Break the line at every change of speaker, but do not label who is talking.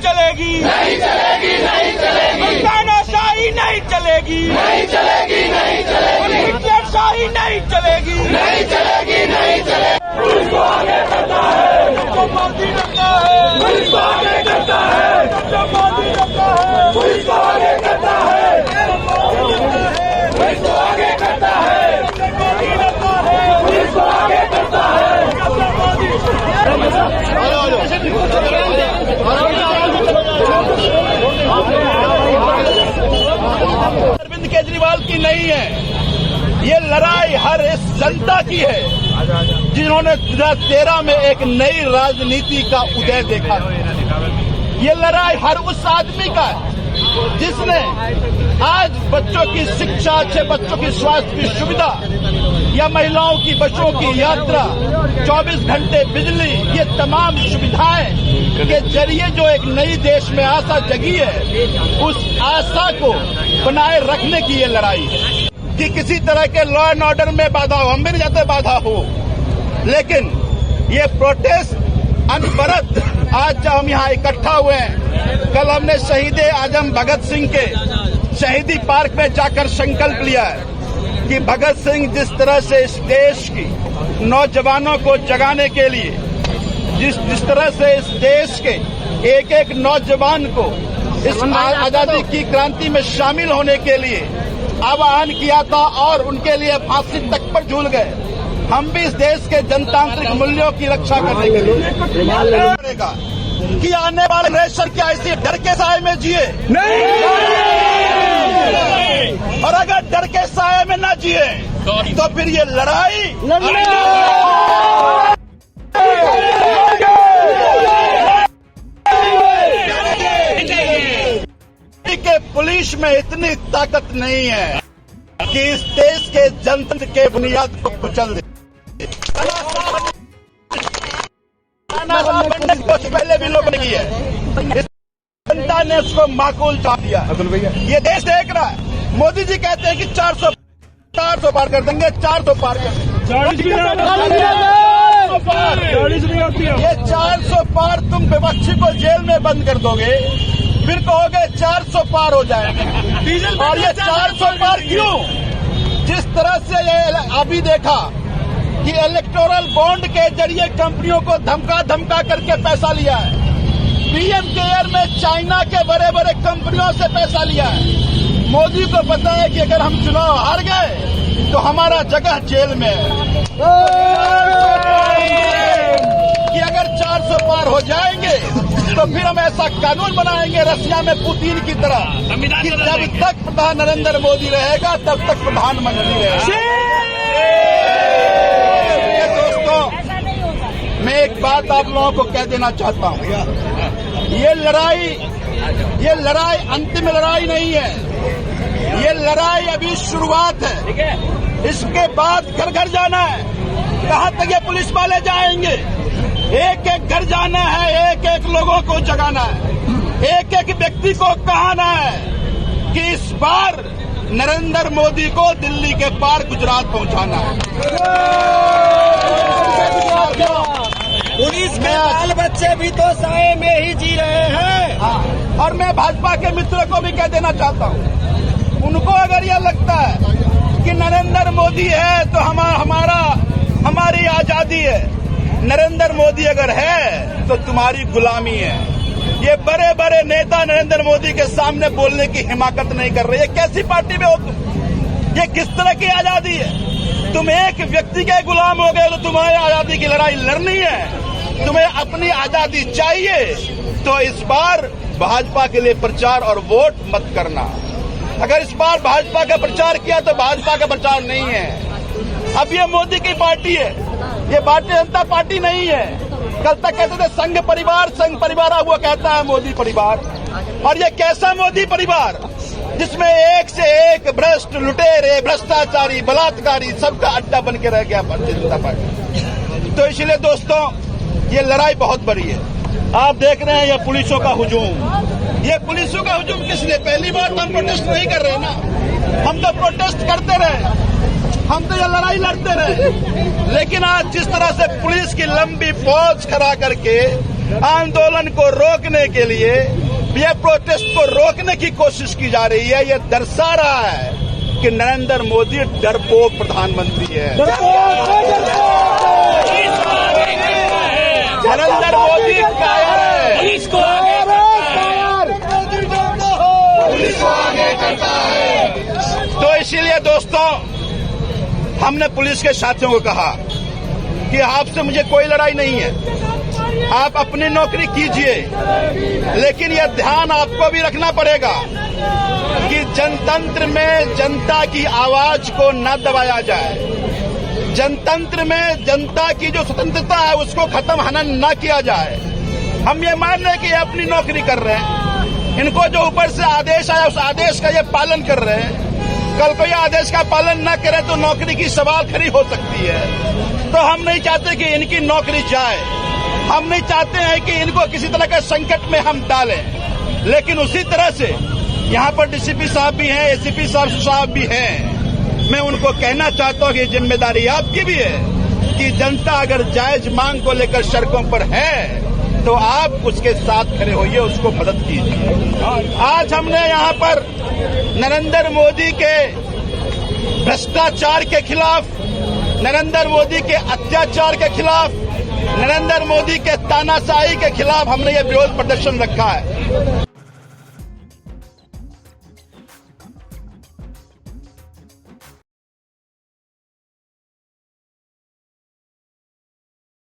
चलेगी, नहीं चलेगी, नहीं चलेगी, तानाशाही नहीं चलेगी, नहीं चलेगी, नहीं चलेगी, हिटलरशाही नहीं चलेगी, नहीं चलेगी, नहीं चलेगी। पुलिस को आगे करता है, तो मोदी करता है, पुलिस को आगे करता है, तो मोदी करता है, पुलिस को आगे करता है, पुलिस को आगे करता है, मोदी करता है, पुलिस को आगे करता है। अरविंद केजरीवाल की नहीं है, ये लड़ाई हर इस जनता की है जिन्होंने 2013 में एक नई राजनीति का उदय देखा। ये लड़ाई हर उस आदमी का है जिसने आज बच्चों की शिक्षा, अच्छे बच्चों की स्वास्थ्य की सुविधा या महिलाओं की बच्चों की यात्रा, 24 घंटे बिजली, ये तमाम सुविधाएं के जरिए जो एक नई देश में आशा जगी है, उस आशा को बनाए रखने की ये लड़ाई है कि किसी तरह के लॉ एंड ऑर्डर में बाधा हो। हम भी नहीं चाहते बाधा हो, लेकिन ये प्रोटेस्ट अनवरत आज जब हम यहाँ इकट्ठा हुए हैं, कल हमने शहीद आजम भगत सिंह के शहीदी पार्क में जाकर संकल्प लिया है कि भगत सिंह जिस तरह से इस देश की नौजवानों को जगाने के लिए, जिस तरह से इस देश के एक एक नौजवान को इस आजादी की क्रांति में शामिल होने के लिए आह्वान किया था और उनके लिए फांसी तक पर झूल गए, हम भी इस देश के जनतांत्रिक मूल्यों की रक्षा करने के लिए करेगा कि आने वाले जनरेशन क्या इसी डर के साए में जिए नहीं, और अगर डर के साए में न जिए तो फिर ये लड़ाई के पुलिस में इतनी ताकत नहीं है कि इस देश के जनतंत्र के बुनियाद को कुचल दे। पहले भी लोग नहीं है, जनता ने उसको माकूल चाह दिया। ये देश देख रहा है। मोदी जी कहते हैं कि 400 पार कर देंगे, 400 पार कर देंगे, ये 400 पार तुम विपक्षी को जेल में बंद कर दोगे, फिर कहोगे 400 पार हो जाएंगे। और ये 400 पार क्यों? जिस तरह से ये अभी देखा कि इलेक्टोरल बॉन्ड के जरिए कंपनियों को धमका करके पैसा लिया है, पीएम केयर में चाइना के बड़े बड़े कंपनियों से पैसा लिया है। मोदी को पता है कि अगर हम चुनाव हार गए तो हमारा जगह जेल में है, कि अगर 400 पार हो जाएंगे तो फिर हम ऐसा कानून बनाएंगे रसिया में पुतिन की तरह कि जब तक प्रधान नरेंद्र मोदी रहेगा तब तक प्रधानमंत्री रहेगा। दोस्तों, मैं एक बात आप लोगों को कह देना चाहता हूँ, ये लड़ाई अंतिम लड़ाई नहीं है, ये लड़ाई अभी शुरुआत है। इसके बाद घर घर जाना है। कहाँ तक ये पुलिस वाले जाएंगे? एक एक घर जाना है, एक एक लोगों को जगाना है, एक एक व्यक्ति को कहना है कि इस बार नरेंद्र मोदी को दिल्ली के पार गुजरात पहुंचाना है।
पुलिस के बाल बच्चे भी तो साए में ही जी रहे हैं।
और मैं भाजपा के मित्रों को भी कह देना चाहता हूं, उनको अगर यह लगता है कि नरेंद्र मोदी है तो हमारी आजादी है, नरेंद्र मोदी अगर है तो तुम्हारी गुलामी है। ये बड़े बड़े नेता नरेंद्र मोदी के सामने बोलने की हिमाकत नहीं कर रहे। ये कैसी पार्टी में हो तुम? ये किस तरह की आजादी है? तुम एक व्यक्ति के गुलाम हो गए तो तुम्हारी आजादी की लड़ाई लड़नी है। तुम्हें अपनी आजादी चाहिए तो इस बार भाजपा के लिए प्रचार और वोट मत करना। अगर इस बार भाजपा का प्रचार किया तो भाजपा का प्रचार नहीं है। अब ये मोदी की पार्टी है, ये भारतीय जनता पार्टी नहीं है। कल तक कहते थे संघ परिवार, अब वो कहता है मोदी परिवार। और ये कैसा मोदी परिवार जिसमें एक से एक भ्रष्ट, लुटेरे, भ्रष्टाचारी, बलात्कारी सबका अड्डा बन के रह गया भारतीय जनता पार्टी। तो इसलिए दोस्तों, ये लड़ाई बहुत बड़ी है। आप देख रहे हैं ये पुलिसों का हुजूम। ये पुलिसों का हुजूम किस लिए? पहली बार तो हम प्रोटेस्ट नहीं कर रहे ना, हम तो प्रोटेस्ट करते रहे, हम तो ये लड़ाई लड़ते रहे। लेकिन आज जिस तरह से पुलिस की लंबी फौज खड़ा करके आंदोलन को रोकने के लिए, ये प्रोटेस्ट को रोकने की कोशिश की जा रही है। ये दर्शा रहा है कि नरेंद्र मोदी डरपोक प्रधानमंत्री है। नरेंद्र मोदी कायर है। पुलिस को आगे करता है। तो इसीलिए दोस्तों, हमने पुलिस के साथियों को कहा कि आपसे मुझे कोई लड़ाई नहीं है, आप अपनी नौकरी कीजिए, लेकिन यह ध्यान आपको भी रखना पड़ेगा कि जनतंत्र में जनता की आवाज को न दबाया जाए। जनतंत्र में जनता की जो स्वतंत्रता है उसको खत्म हनन न किया जाए। हम ये मान रहे हैं कि ये अपनी नौकरी कर रहे हैं, इनको जो ऊपर से आदेश आया उस आदेश का ये पालन कर रहे हैं। कल को ये आदेश का पालन न करें तो नौकरी की सवाल खड़ी हो सकती है। तो हम नहीं चाहते कि इनकी नौकरी जाए, हम नहीं चाहते हैं कि इनको किसी तरह के संकट में हम डालें। लेकिन उसी तरह से यहाँ पर डीसीपी साहब भी हैं, एसीपी साहब भी हैं। मैं उनको कहना चाहता हूँ कि जिम्मेदारी आपकी भी है कि जनता अगर जायज मांग को लेकर सड़कों पर है तो आप उसके साथ खड़े होइए, उसको मदद कीजिए। आज हमने यहाँ पर नरेंद्र मोदी के भ्रष्टाचार के खिलाफ, नरेंद्र मोदी के अत्याचार के खिलाफ, नरेंद्र मोदी के तानाशाही के खिलाफ हमने ये विरोध प्रदर्शन रखा है।